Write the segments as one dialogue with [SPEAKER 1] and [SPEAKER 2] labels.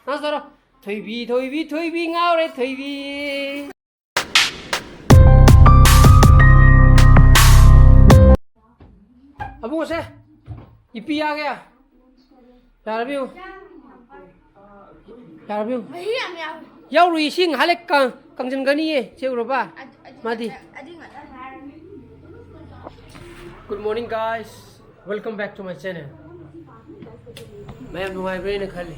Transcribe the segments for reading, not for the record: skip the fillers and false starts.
[SPEAKER 1] 나서라 토이비 ngaure 토이비 abung se ipi आ गया यार अभी यार रुई सिंह हाले कंजन गनी है चेउरबा मादी Good morning guys, welcome back to my channel. मैं नुमाई ब्रेन खाली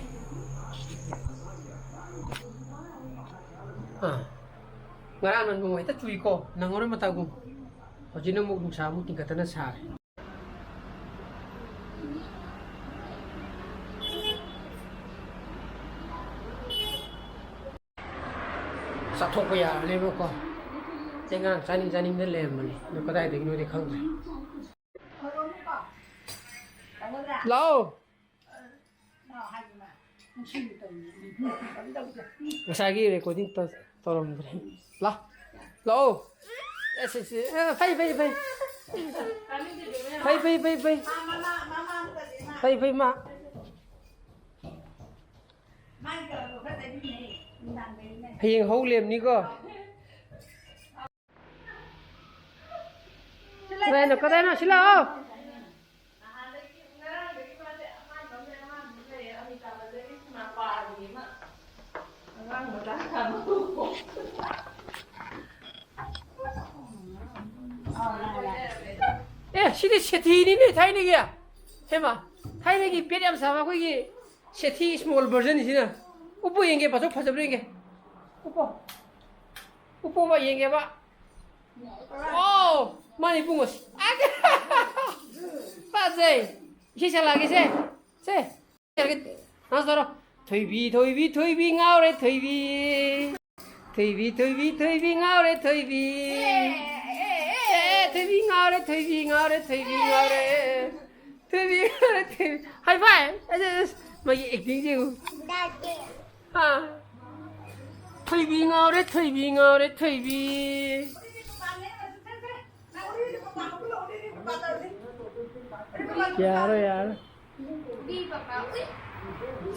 [SPEAKER 1] ngarang nan bungay ta chui ko nangore matagu hojina mo dung samu tingkatan na sar sa thok ya le mo ko tengang saning ne le mani no ka dai de no de khang lo masagi recording to torom la lo phai ma hiền hấu liềm ní cơ về nó có đây nó xin lỗi 예, 시대 세티니네 타이네기야. 해봐. 타이네기 베리암 사마 거기 세티 스몰 버전이시나. 우뽀 얘기 봐. 저 파잡는 게. 우뽀 봐 얘기 봐. 오, 많이 붕었어. 아, 빠세. 시살라게 세. 이렇게 나서라. 토이비 ngaure 토이비 ngaure 토이비 high five mà gì tiếng gì à 토이비 ngaure 토이비 यार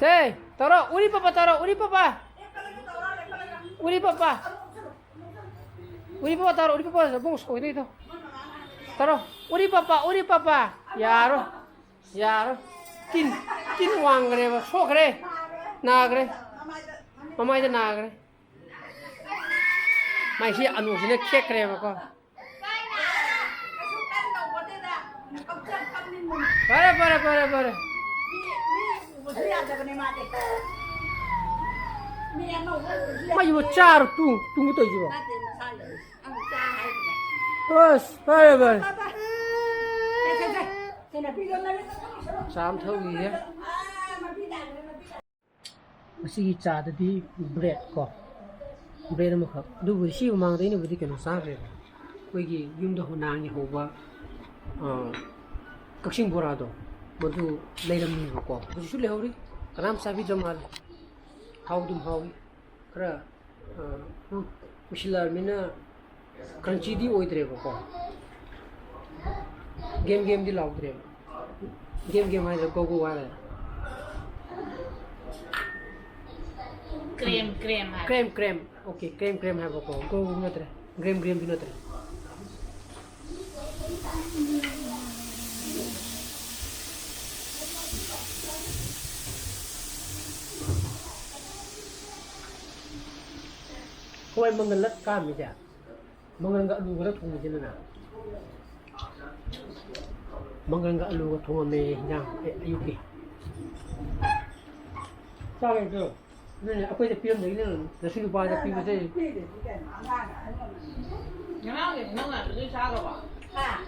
[SPEAKER 1] से तरो उरी पापा तरो उरी पापा bung so itu taro u리 पापा यार tin wang kre ba so kre na kre mama ida na kre mai si anu sine khek kre ba ko para mà yêu cha rồi tung cái gì vậy? Bớt, bớt. Sám thâu gì đấy? Masih cha tadi bread ko, bread mà khắp. Đối với siêu mang tới nó với cái nó sáng rồi. Quay gì dùng đồ nàng như hộp các sinh bora đó, một thứ lấy làm gì ko. Cái chút lấy đi, cái nam sabi jamal. How dum how kara ushlar mina crunchy di oidre ko game di laudre game hai go wala cream okay cream hai ko go notre cream di notre Kau mengelat kami dia, mengenggak lu kerat thùng gì nữa nè, mengenggak lu kerat thùng mày nhang, ayuh ki. Sao vậy cơ? Này, akuจะpion đấy nữa, nasi lupaจะpion thế.
[SPEAKER 2] Nhớ thì nông là tôi sao rồi bà?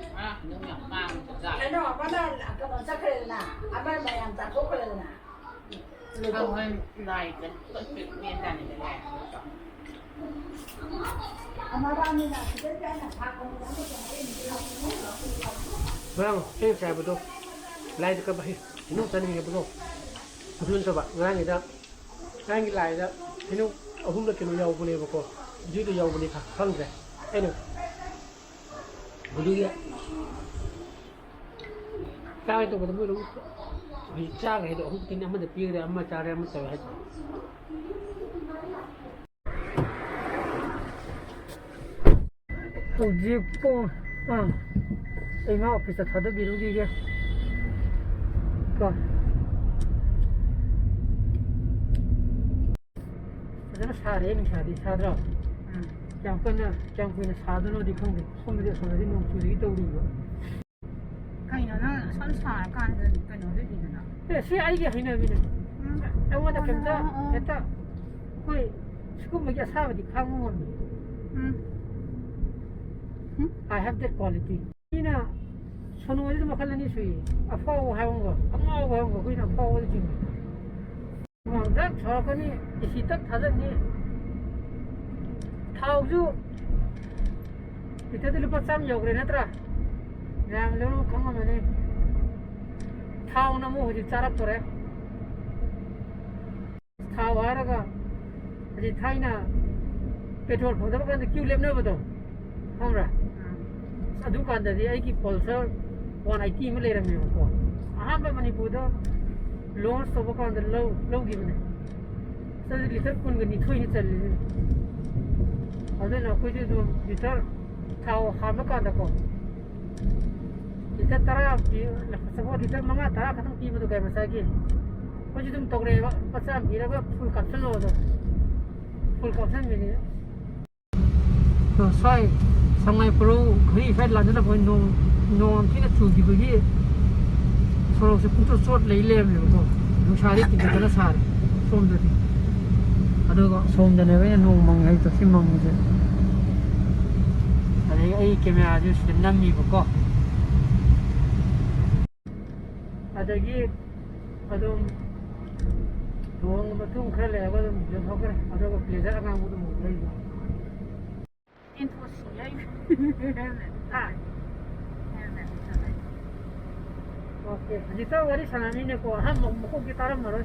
[SPEAKER 2] Nông nhập mang ra.
[SPEAKER 3] Cái đó bắt đầu là cái món sắc này nè, anh bắt mày ăn tạt thuốc này nè.
[SPEAKER 2] Không nên này cái tuần việc miên này này.
[SPEAKER 1] Vâng, em sẽ betul. Lai dekat bahir. Ini tadi ni betul. Betul coba. Ngang itu. Ngang lai itu. Ini ahum nak kena jauh boleh bako. Jadi jauh boleh kah? Faham tak? Ini. Betul ya. Kau itu betul betul. चाग है तो हम किन अमद P रहे अम्मा चारे अम्मा तो है तो जी को ai ma office था तो बिरु दी गया का जरा सारे नहीं शादी Sadra 장군은 사도로 디콩데 손들이 손들이 너무 줄이 떠오르고
[SPEAKER 2] 가이나나 선사 간은 그노를 이나
[SPEAKER 1] 네, 시 아이게 하이나 비네 아무나 ከም자 했다 거의 지금 뭐야 사바디 강원 I have that quality 이나 손오리도 막할라니 수이 아파오 하는 거 엄마하고 하는 거 그냥 아파오도 지금 뭐딱 저거니 이시딱 타더니 थाउजू इतने तो लुपा साम योग रहे ना तेरा यार लोग कहाँ मैंने थाउ ना मुँह जी चारा तो रहे थाउ आ रहा जी थाई ना पेट्रोल पंप तो कहते क्यों लेने बताओ हमरा दुकान दादी आई की पल्सर 180 में ले रहे हैं को हाँ पे मणिपुर तो लोन तो वो कहते लो की बने सर लिटर कौन करनी थोड़ी नहीं चल रही अदुना कुछ लिटर थाव हाबकांदको लिटर तरा सपो लिटर मंगा तरा खतम पीबदो गय मसागी कुछ तुम तगरे पचा बिरगा फुल कैप्शन होदो फुल कैप्शन मिनी तो साइ समय प्रो घरी फेट लाजना कोइ नो थिन चुगी बगी सोरो से पुतो चोट लेम तो दुसारी तिगना सार सोमदति अदुगा सोमदने वे नो मंग है तो सिमंग जे ai camera ju sim nam mi ko adagi adum dong batung khale adum je thokre adaga pleasure anga mu dum lai ba info si ai ah okay jita wari sanami ne ko ham mo ko gitar maro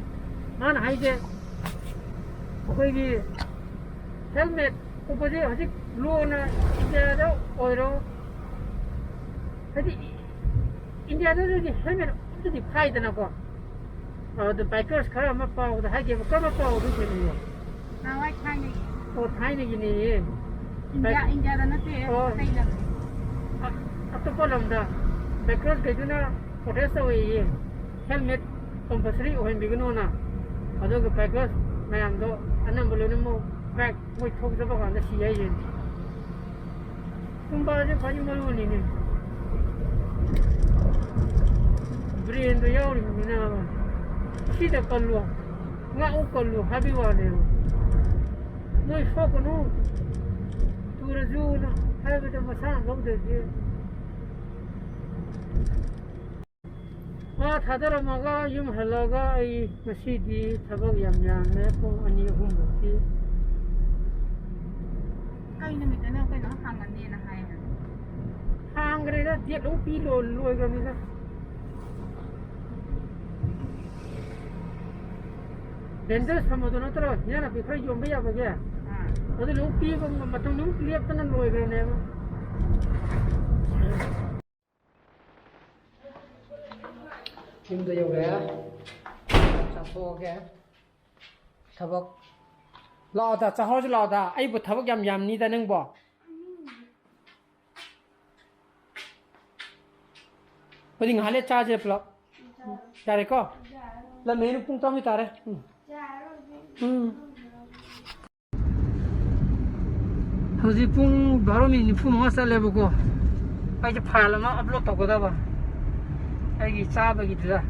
[SPEAKER 1] man hai je koi gi helmet ऊपर हजी loan India ओरो हजी India helmet उतनी फायदा को the bikers खरा मा पाव the हागे का मा पाव दु छेनी ना वाइ थाइने ओ थाइने गिनी इंडिया द नते थाइना अब तो कोलम दा बाइकर्स गजुना प्रोटेस्ट होई हेलमेट कंपल्सरी ओहन बिगनो ना अदो बाइकर्स मैम दो अनम बोलो मो बैग कोई ठोक दबा कांदा सीआई ये तुम बाजे फाजी मरो नहीं ब्रेन तो यार मिना सीधा कल्लू ना ओ कल्लू हाबी वाले नहीं फोक नो तूरे जो ना है तो मसान लोग दे दिए हाँ थादर मगा यूं हलागा आई मसीदी थबक यम ने को अनि हुम बसी cái này mình cái nó hàng gần gì là hay hàng cái này đó tiệt đúng pi lồi lồi cái này đó Dendes sama tu nanti lah, ni nak pergi jom bayar bagi ya. Nanti lupi pun macam ni lihat tu nanti loi kerana apa. Kim tu yang kaya, campur kaya, thabak. Lò ta sao chứ lò ta ai bật tháo yam ni ta nâng bỏ bây giờ hãy cha chơi plug cha đấy co là mấy nó cũng trong ta đấy hồi gì cũng bảo mình phụ mua sao lấy boko ai chụp phai là mà upload tao có đâu mà ai cái cha bây giờ ra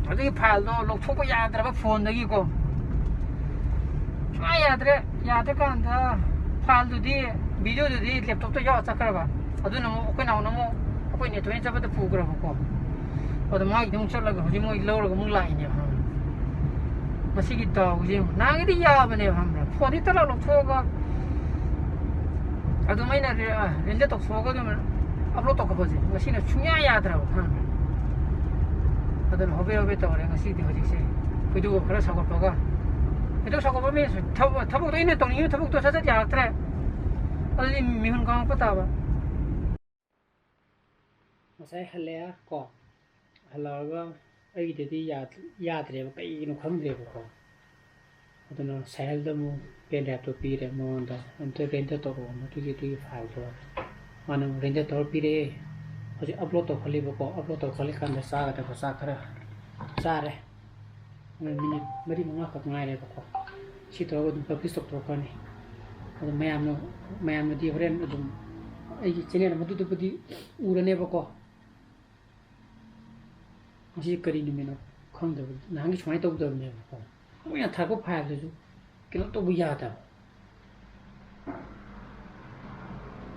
[SPEAKER 1] ở đây phai nó lục thuốc có ya ra bắt phone đấy co याद कांदा file दुदी video दुदी laptop तो या चक्रबा अदु नमो okay now नमो okay net वे जब त पुग्रा को अद माइ दम चलग हजि मोइ लौरग मुंग लाइने हम मसी कि त उजे नांगे दि या बने हमरा फोन त लौ थोगा अदु मैना रेंजे तो सोगा दम अपलोड तो कबजे मसी न छुया याद रहो हम अदन होबे होबे त रे मसी दि हजि से भिडियो खरा सगो पगा itu sahaja kami thabuk tu ini tong ini thabuk tu saja jahat re, ada ni mihun kau apa tahu? Saya halnya kok, halau ꯑꯩꯒꯤꯗꯗꯤ ꯌꯥꯗ꯭ꯔꯦꯕ ꯀꯩꯒꯤꯅꯣ ꯈꯪꯗ꯭ꯔꯦꯕꯀꯣ ꯑꯗꯨꯅ ꯁꯥꯏꯍꯦꯜꯗ ꯑꯃꯨꯛ ꯄꯦꯟ ꯗ꯭ꯔꯥꯏꯚꯇꯣ ꯄꯤꯔꯦ ꯃꯉꯣꯟꯗ ꯑꯝꯇ ꯔꯦꯟꯗꯔ ꯇꯧꯔꯛꯑꯣ ꯑꯗꯨꯒꯤ ꯐꯥꯏꯜꯗꯣ ꯃꯥꯅ ꯔꯦꯟꯗꯔ ꯇꯧꯔ ꯄꯤꯔꯛꯑꯦ ꯍꯧꯖꯤꯛ ꯑꯞꯂꯣꯗ ꯇꯧꯈꯠꯂꯤꯕꯀꯣ ꯑꯞꯂꯣꯗ ꯇꯧꯈꯠꯂꯤꯀꯥꯟꯗ ꯆꯥꯒꯗꯕ ꯆꯥꯛ ꯈꯔ ꯆꯥꯔꯦ ꯃꯤꯅꯤꯠ 4-5 ꯈꯛ ꯉꯥꯏꯔꯦꯕꯀꯣ ꯁꯤ ꯇꯧꯔꯒ ꯑꯗꯨꯝ ꯄꯕ꯭ꯂꯤꯁ ꯇꯧꯊꯣꯛꯈ꯭ꯔꯅꯤ ꯑꯗꯨ ꯃꯌꯥꯝꯅꯗꯤ ꯍꯣꯔꯦꯟ ꯑꯗꯨꯝ ꯑꯩꯒꯤ ꯆꯦꯅꯦꯜ ꯑꯃꯗꯨꯗꯕꯨꯗꯤ ꯎꯔꯅꯦꯕꯀꯣ ꯉꯁꯤ ꯀꯔꯤ ꯅꯨꯃꯤꯠꯅꯣ ꯈꯪꯗꯕ ꯅꯍꯥꯟꯒꯤ ꯁꯨꯃꯥꯏꯅ ꯇꯧꯗꯕꯅꯦꯕꯀꯣ ꯃꯣꯏꯅ ꯊꯥꯔꯛꯄ ꯐꯥꯏꯜꯗꯨꯁꯨ ꯀꯩꯅꯣ ꯇꯧꯕ ꯌꯥꯗꯕ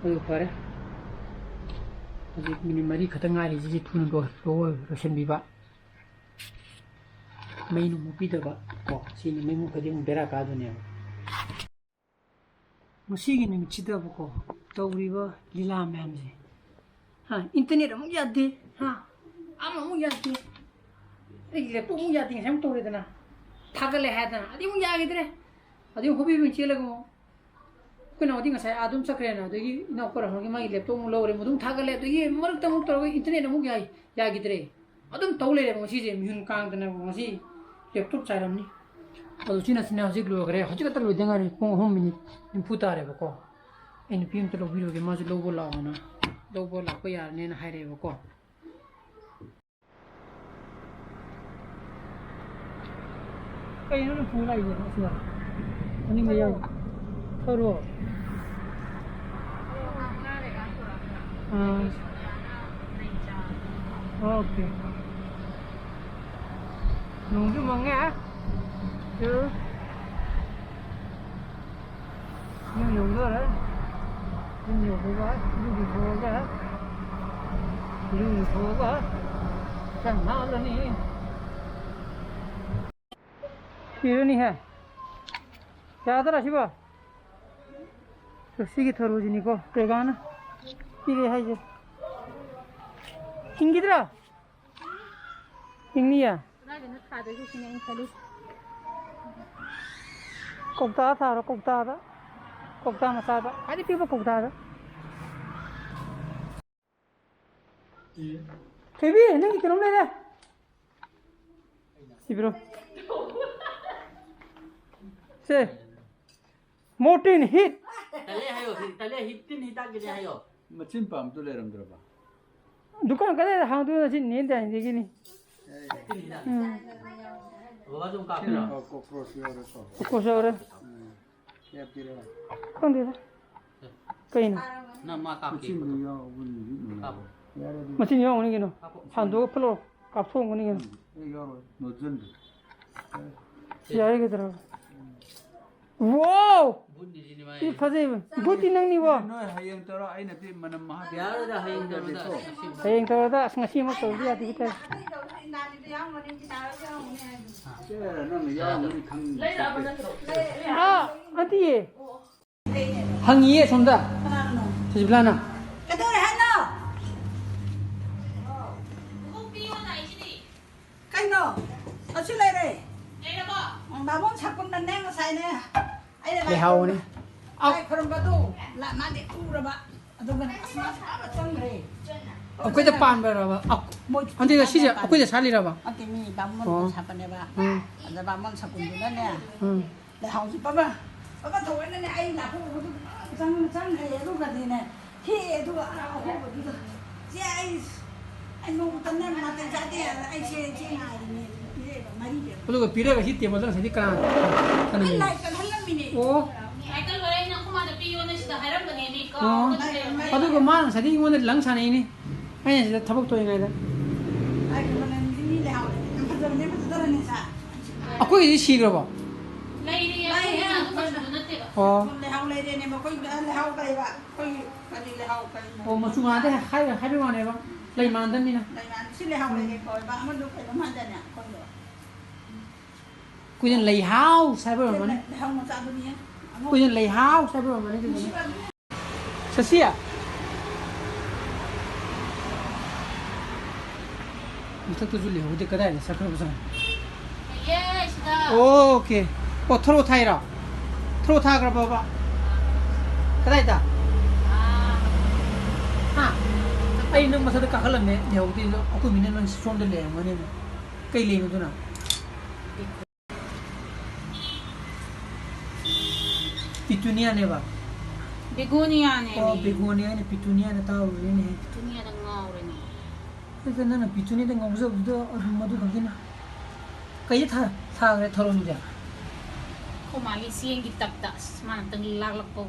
[SPEAKER 1] ꯑꯗꯨ ꯐꯔꯦ ꯍꯧꯖꯤꯛ ꯃꯤꯅꯤꯠ 4 ꯈꯛꯇꯪ ꯉꯥꯏꯔꯤꯁꯤ ꯊꯨꯅ ꯂꯣꯏꯁꯤꯟꯕꯤꯕ ꯃꯩ ꯅꯨꯡ ꯄꯤꯗꯕ ꯀꯣ ꯁꯤꯅꯤ ꯃꯩ ꯃꯨꯠꯈ꯭ꯔꯗꯤ ꯑꯃꯨꯛ ꯕꯦꯔꯥ ꯀꯥꯗꯣꯏꯅꯦꯕ ꯉꯁꯤꯒꯤ ꯅꯨꯃꯤꯠꯁꯤꯗꯕꯀꯣ ꯇꯧꯔꯤꯕ ꯂꯤꯂꯥ ꯃꯌꯥꯝꯁꯦ 인터넷 ꯑꯃꯨꯛ ꯌꯥꯗꯦ ꯑꯃꯨꯛ ꯌꯥꯗꯦ ꯑꯩꯒꯤ ꯂꯦꯞꯇꯣꯞ ꯑꯃꯨꯛ ꯌꯥꯗꯦ ꯉꯁꯥꯏ ꯑꯃꯨꯛ ꯇꯧꯔꯦꯗꯅ ꯊꯥꯒꯠꯂꯦ ꯍꯥꯏꯗꯅ ꯑꯗꯨ ꯑꯃꯨꯛ ꯌꯥꯈꯤꯗ꯭ꯔꯦ ꯑꯗꯨ ꯍꯣꯕꯤ ꯆꯦꯜꯂꯒ ꯑꯃꯨꯛ ꯑꯩꯈꯣꯏꯅꯗꯤ ꯉꯁꯥꯏ ꯑꯗꯨꯝ ꯆꯠꯈ꯭ꯔꯦꯅ ꯑꯗꯒꯤ ꯏꯅꯥꯎꯄꯔꯍꯪꯒꯤ ꯃꯥꯒꯤ ꯂꯦꯞꯇꯣꯞ ꯑꯃꯨꯛ ꯂꯧꯔꯦ ꯑꯗꯨꯝ ꯊꯥꯒꯠꯂꯦ ꯑꯗꯒꯤ ꯃꯔꯛꯇ ꯑꯃꯨꯛ ꯇꯧꯔꯒ 인터넷 ꯑꯃꯨꯛ ꯌꯥꯈꯤꯗ꯭ꯔꯦ ꯑꯗꯨꯝ ꯇꯧ ꯂꯩꯔꯦꯕ ꯉꯁꯤꯁꯦ ꯃꯤꯍꯨꯟ ꯀꯥꯡꯗꯅ ꯉꯁꯤ ꯂꯦꯞꯇꯣꯞ ꯆꯥꯏꯔꯝꯅꯤ ꯑꯗꯨ ꯁꯤꯅ ꯍꯧꯖꯤꯛ ꯂꯣꯏꯈ꯭ꯔꯦ ꯍꯧꯖꯤꯛ ꯈꯛꯇ ꯂꯣꯏꯗ ꯉꯥꯏꯔꯤ ꯄꯨꯡ 3 ꯃꯤꯅꯤꯠ 40 ꯇꯥꯔꯦꯕꯀꯣ ꯑꯩ ꯅꯨꯄꯤ ꯑꯃꯇ ꯂꯧꯕꯤꯔꯨꯒꯦ ꯃꯥꯁꯨ ꯂꯧꯕ ꯂꯥꯛꯑꯣꯅ ꯂꯧꯕ ꯂꯥꯛꯄ ꯌꯥꯔꯅꯤꯅ ꯍꯥꯏꯔꯛꯑꯦꯕꯀꯣ ꯀꯩꯅꯣ ꯐꯨ ꯂꯥꯛꯏꯁꯦ ꯑꯁꯤꯗ ꯑꯅꯤꯡꯕ ꯌꯥꯎ ꯊꯧꯔꯣ 오케이. 농주 먹냐? nhưng 용도를 용도가 용도가 참 나오더니 이러니 해. 자들아 시바. 저 시기 털어지니까 내가 하나 이래 하지. hingi들아. hingi야.
[SPEAKER 4] 나는 다들 그냥 살이.
[SPEAKER 1] 꼭다 사러 꼭다다. 꼭다 마사다. 아니 피부 꼭다다. TV nang kinom na. Sibro. Se. Motin hit.
[SPEAKER 2] 달래 히tin 히다게 하요.
[SPEAKER 5] machin pam tu leram draba
[SPEAKER 1] दुकान करे हाँ तो अच्छी नींद आई देखी नहीं
[SPEAKER 2] बाबा तुम काफिरा
[SPEAKER 5] cockroach yore ko
[SPEAKER 1] कुछ और
[SPEAKER 5] ya pira
[SPEAKER 1] कौन दे कहीं ना
[SPEAKER 2] ना मा काफी
[SPEAKER 5] machin yo bun ni
[SPEAKER 2] कापो
[SPEAKER 5] yare
[SPEAKER 1] मशीन यो होने की नो सांदो फ्लो काफो होने की
[SPEAKER 5] di yoro no jend
[SPEAKER 1] यार की तरह वाओ
[SPEAKER 2] बुद्धि जिनी माय
[SPEAKER 1] ये फजे बुद्धि नंग नहीं वो
[SPEAKER 5] no hayang tara aina ti manam ma
[SPEAKER 2] यार दा हाइन दा
[SPEAKER 1] हयें तो दा ngasi mo to dia ti ta
[SPEAKER 5] kera nang ya ni khang
[SPEAKER 1] ah anti ye hangi ye somda sibulana
[SPEAKER 3] cái nó cái nó ở dưới đây đây bà muốn sạc con đàn nén nó xài nè ấy là
[SPEAKER 1] le hao ni
[SPEAKER 3] ai không có tu là má để tu rồi bà tu cái này má xả vào chân rồi
[SPEAKER 1] कोई तो पान पर रहा अंते तो सीजे कोई तो साली रहा
[SPEAKER 3] anh tìm mi bà muốn sạc bên đây bà là bà muốn sạc con đó nè để hậu chị bà bà thổi nó nè ai là không chân chân này lúc cái gì nè khi tu không có gì đâu chị anh muốn tên em mà tên trái tiền anh chơi này
[SPEAKER 1] 그리고 비례가 히트 뭐든 사실 그냥 하는 게. 오.
[SPEAKER 4] 아이들 왜 그냥 코마도 비오는 시다 하란 거니까.
[SPEAKER 1] 그리고 만 사실 오늘 랑산이니. 아니 진짜 타박도 이거다. 아 거기 시그러 봐.
[SPEAKER 4] 레이리야 그냥 그것도 નથી.
[SPEAKER 1] 어.
[SPEAKER 3] 어,
[SPEAKER 1] 뭐 중간에 하비만 해봐. 레이 만든이나. 그냥 레이 하우 사이버 뭐네. 그냥 레이 하우 사이버 뭐네. 사시야. 이것도 줄리 어디 가다 이제 사크로 보자.
[SPEAKER 4] 예, 시다.
[SPEAKER 1] 오케이. 트로 타이라. 트로 타 그래 봐봐. 가다 있다. 아. ai nung masada kakalame ne hodi no aku minen man strong de le mane cây lì mà tôi nào Petunia này bà
[SPEAKER 2] Begonia ne.
[SPEAKER 1] Begonia này Petunia này tao rồi này
[SPEAKER 2] Dunia da ngau re ni.
[SPEAKER 1] cái này là Petunia đang ngóng dâu đó mà tôi không tin cái tha cái thằng rồi
[SPEAKER 2] Ko mali sieng gi tak tak man tang lag lag po.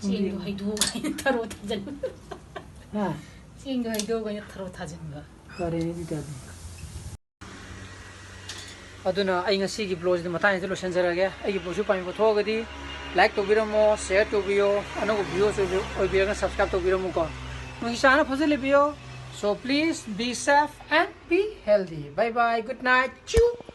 [SPEAKER 2] Sieng do hai do ga tharo ta jan.
[SPEAKER 1] à
[SPEAKER 2] Sieng do hai do ga tharo ta jan ga.
[SPEAKER 1] cái này đi cái aduna ai ngasi blog de matai de lo senjara ai blog su pai pho ga di like to biramo share to video ano ko video so oi bi ga subscribe to biramo ko ngi sana phosele bio so please be safe and be healthy bye bye good night chew